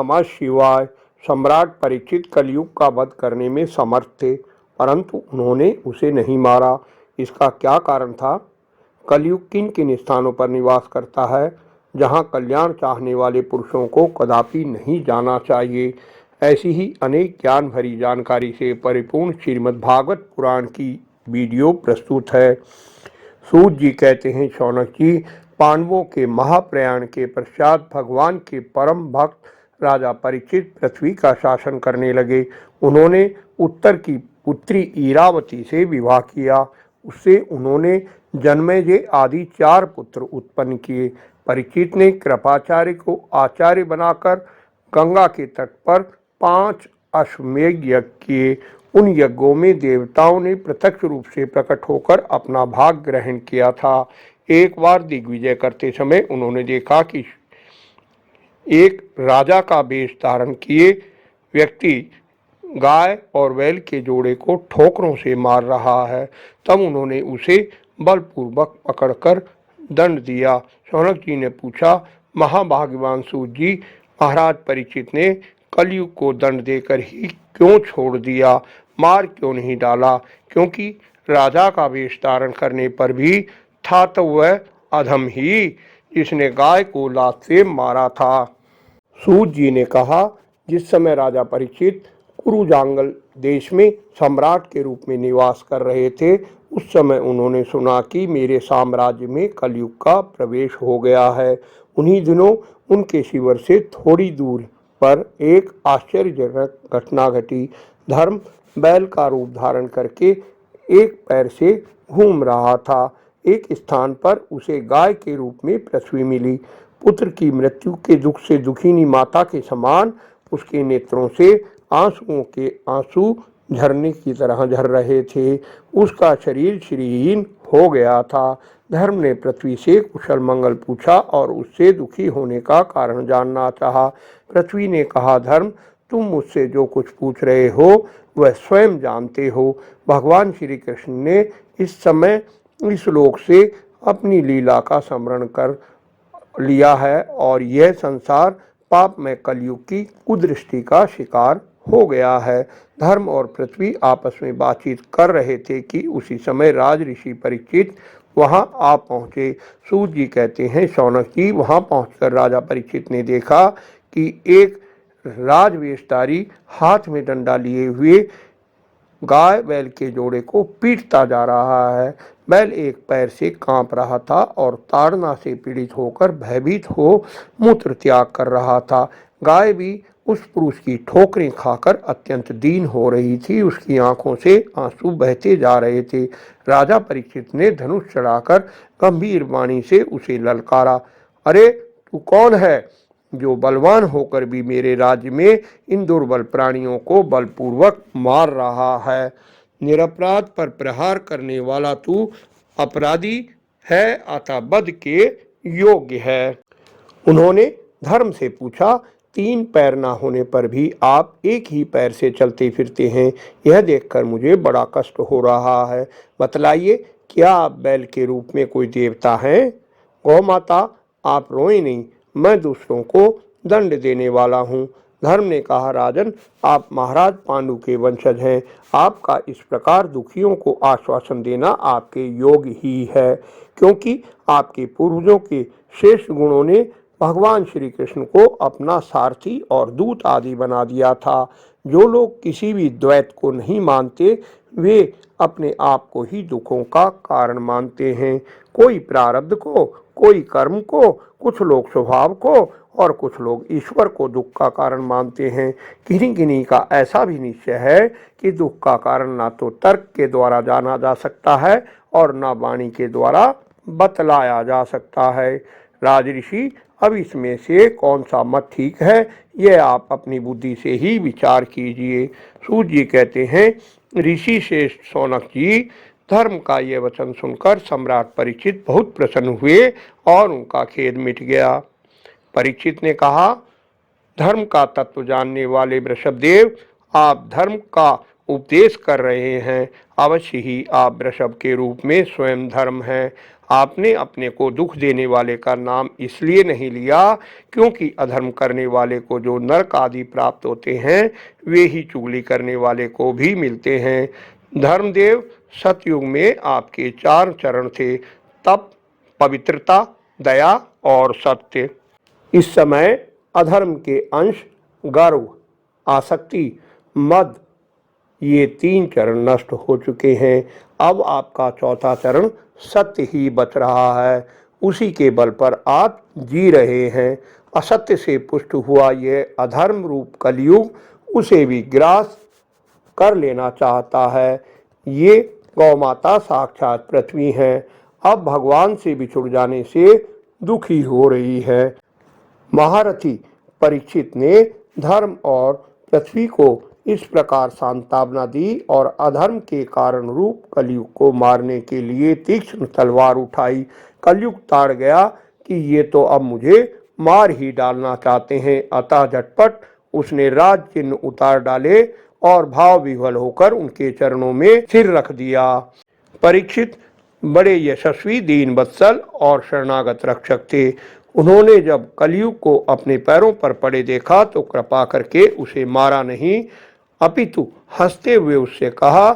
नमः शिवाय। सम्राट परीक्षित कलयुग का वध करने में समर्थ थे, परंतु उन्होंने उसे नहीं मारा। इसका क्या कारण था? कलयुग किन किन स्थानों पर निवास करता है जहाँ कल्याण चाहने वाले पुरुषों को कदापि नहीं जाना चाहिए। ऐसी ही अनेक ज्ञान भरी जानकारी से परिपूर्ण श्रीमद् भागवत पुराण की वीडियो प्रस्तुत है। सूत जी कहते हैं, शौनक जी, पांडवों के महाप्रयाण के पश्चात भगवान के परम भक्त राजा परीक्षित पृथ्वी का शासन करने लगे। उन्होंने उत्तर की पुत्री इरावती से विवाह किया। उससे उन्होंने जन्मेजय आदि 4 पुत्र उत्पन्न किए। परीक्षित ने कृपाचार्य को आचार्य बनाकर गंगा के तट पर 5 अश्वमेध यज्ञ किए। उन यज्ञों में देवताओं ने प्रत्यक्ष रूप से प्रकट होकर अपना भाग ग्रहण किया था। एक बार दिग्विजय करते समय उन्होंने देखा कि एक राजा का वेश धारण किए व्यक्ति गाय और बैल के जोड़े को ठोकरों से मार रहा है। तब उन्होंने उसे बलपूर्वक पकड़कर दंड दिया। शौनक जी ने पूछा, महाभाग्यवान सूत जी, महाराज परीक्षित ने कलयुग को दंड देकर ही क्यों छोड़ दिया, मार क्यों नहीं डाला? क्योंकि राजा का वेश धारण करने पर भी था तो वह अधम ही जिसने गाय को लात से मारा था। सूत जी ने कहा, जिस समय राजा परीक्षित कुरुजांगल देश में सम्राट के रूप में निवास कर रहे थे, उस समय उन्होंने सुना कि मेरे साम्राज्य में कलयुग का प्रवेश हो गया है। उन्हीं दिनों उनके शिविर से थोड़ी दूर पर एक आश्चर्यजनक घटना घटी। धर्म बैल का रूप धारण करके एक पैर से घूम रहा था। एक स्थान पर उसे गाय के रूप में पृथ्वी मिली। पुत्र की मृत्यु के दुख से दुखिनी माता के समान उसके नेत्रों से आंसुओं के आंसू झरने की तरह झर रहे थे। उसका शरीर श्रीहीन हो गया था। धर्म ने पृथ्वी से कुशल मंगल पूछा और उससे दुखी होने का कारण जानना चाहा। पृथ्वी ने कहा, धर्म, तुम मुझसे जो कुछ पूछ रहे हो वह स्वयं जानते हो। भगवान श्री कृष्ण ने इस समय इस लोक से अपनी लीला का स्मरण कर लिया है और यह संसार पाप में कलयुग की कुदृष्टि का शिकार हो गया है। धर्म और पृथ्वी आपस में बातचीत कर रहे थे कि उसी समय राज ऋषि परीक्षित वहां आ पहुंचे। सूत जी कहते हैं, शौनक जी, वहां पहुंचकर राजा परीक्षित ने देखा कि एक राजवेशधारी हाथ में डंडा लिए हुए गाय बैल के जोड़े को पीटता जा रहा है। बैल एक पैर से कांप रहा था और ताड़ना से पीड़ित होकर भयभीत हो मूत्र त्याग कर रहा था। गाय भी उस पुरुष की ठोकरें खाकर अत्यंत दीन हो रही थी। उसकी आंखों से आंसू बहते जा रहे थे। राजा परीक्षित ने धनुष चढ़ाकर गंभीर वाणी से उसे ललकारा, अरे तू कौन है जो बलवान होकर भी मेरे राज्य में इन दुर्बल प्राणियों को बलपूर्वक मार रहा है? निरपराध पर प्रहार करने वाला तू अपराधी है, अतः वध के योग्य है। उन्होंने धर्म से पूछा, 3 पैर ना होने पर भी आप एक ही पैर से चलते फिरते हैं, यह देखकर मुझे बड़ा कष्ट हो रहा है। बतलाइए, क्या आप बैल के रूप में कोई देवता हैं? गौ माता, आप रोए नहीं, मैं दूसरों को दंड देने वाला हूँ। धर्म ने कहा, राजन, आप महाराज पांडु के वंशज हैं। आपका इस प्रकार दुखियों को आश्वासन देना आपके योग्य ही है, क्योंकि आपके पूर्वजों के श्रेष्ठ गुणों ने भगवान श्री कृष्ण को अपना सारथी और दूत आदि बना दिया था। जो लोग किसी भी द्वैत को नहीं मानते वे अपने आप को ही दुखों का कारण मानते हैं। कोई प्रारब्ध को, कोई कर्म को, कुछ लोग स्वभाव को और कुछ लोग ईश्वर को दुख का कारण मानते हैं। किन्हीं किन्हीं का ऐसा भी निश्चय है कि दुख का कारण ना तो तर्क के द्वारा जाना जा सकता है और ना वाणी के द्वारा बतलाया जा सकता है। राजऋषि, अब इसमें से कौन सा मत ठीक है, यह आप अपनी बुद्धि से ही विचार कीजिए। सूत जी कहते हैं, ऋषि श्रेष्ठ शौनक जी, धर्म का यह वचन सुनकर सम्राट परीक्षित बहुत प्रसन्न हुए और उनका खेद मिट गया। परीक्षित ने कहा, धर्म का तत्व जानने वाले वृषभदेव, आप धर्म का उपदेश कर रहे हैं। अवश्य ही आप वृषभ के रूप में स्वयं धर्म हैं। आपने अपने को दुख देने वाले का नाम इसलिए नहीं लिया क्योंकि अधर्म करने वाले को जो नरक आदि प्राप्त होते हैं वे ही चुगली करने वाले को भी मिलते हैं। धर्मदेव, सतयुग में आपके 4 चरण थे: तप, पवित्रता, दया और सत्य। इस समय अधर्म के अंश गर्व, आसक्ति, मद, ये 3 चरण नष्ट हो चुके हैं। अब आपका 4था चरण सत्य ही बच रहा है। उसी के बल पर आप जी रहे हैं। असत्य से पुष्ट हुआ यह अधर्म रूप कलयुग उसे भी ग्रास कर लेना चाहता है। ये गौमाता साक्षात पृथ्वी है। अब भगवान से बिछुड़ जाने से दुखी हो रही है। महारथी परीक्षित ने धर्म और पृथ्वी को इस प्रकार सांत्वना दी और अधर्म के कारण रूप कलयुग को मारने के लिए तीक्ष्ण तलवार उठाई। कलयुग ताड़ गया कि ये तो अब मुझे मार ही डालना चाहते हैं। अतः झटपट उसने राज चिन्ह उतार डाले और भाव विह्वल होकर उनके चरणों में सिर रख दिया। परीक्षित बड़े यशस्वी, दीन वत्सल और शरणागत रक्षक थे। उन्होंने जब कलयुग को अपने पैरों पर पड़े देखा तो कृपा करके उसे मारा नहीं, अपितु हंसते हुए उससे कहा,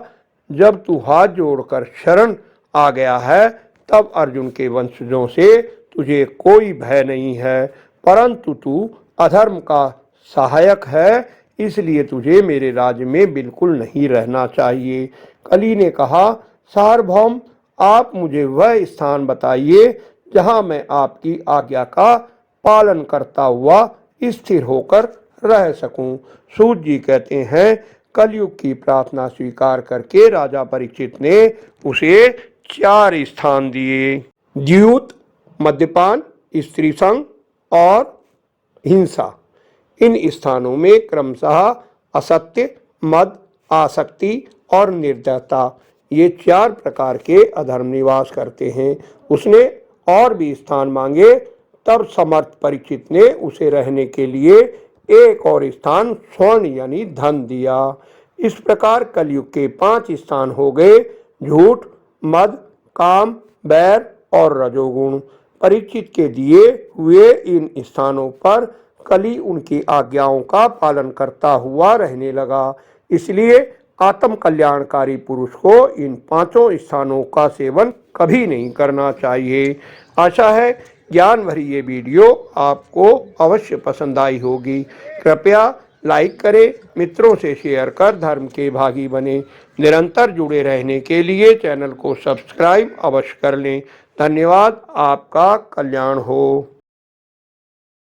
जब तू हाथ जोड़कर शरण आ गया है तब अर्जुन के वंशजों से तुझे कोई भय नहीं है, परंतु तू अधर्म का सहायक है, इसलिए तुझे मेरे राज्य में बिल्कुल नहीं रहना चाहिए। कली ने कहा, सार्वभौम, आप मुझे वह स्थान बताइए जहां मैं आपकी आज्ञा का पालन करता हुआ स्थिर होकर रह सकूं। सूत जी कहते हैं, कलयुग की प्रार्थना स्वीकार करके राजा परीक्षित ने उसे 4 स्थान दिए: द्यूत, मद्यपान, स्त्री संग और हिंसा। इन स्थानों में क्रमशः असत्य, मद, आसक्ति और निर्दयता, ये 4 प्रकार के अधर्म निवास करते हैं। उसने और भी स्थान मांगे, तब समर्थ परीक्षित ने उसे रहने के लिए एक और स्थान स्वर्ण यानी धन दिया। इस प्रकार कलयुग के 5 स्थान हो गए: झूठ, मद, काम, बैर और रजोगुण। परीक्षित के दिए हुए इन स्थानों पर कली उनकी आज्ञाओं का पालन करता हुआ रहने लगा। इसलिए आत्म कल्याणकारी पुरुष को इन 5 स्थानों का सेवन कभी नहीं करना चाहिए। आशा है ज्ञान भरी ये वीडियो आपको अवश्य पसंद आई होगी। कृपया लाइक करें, मित्रों से शेयर कर धर्म के भागी बने। निरंतर जुड़े रहने के लिए चैनल को सब्सक्राइब अवश्य कर लें। धन्यवाद। आपका कल्याण हो।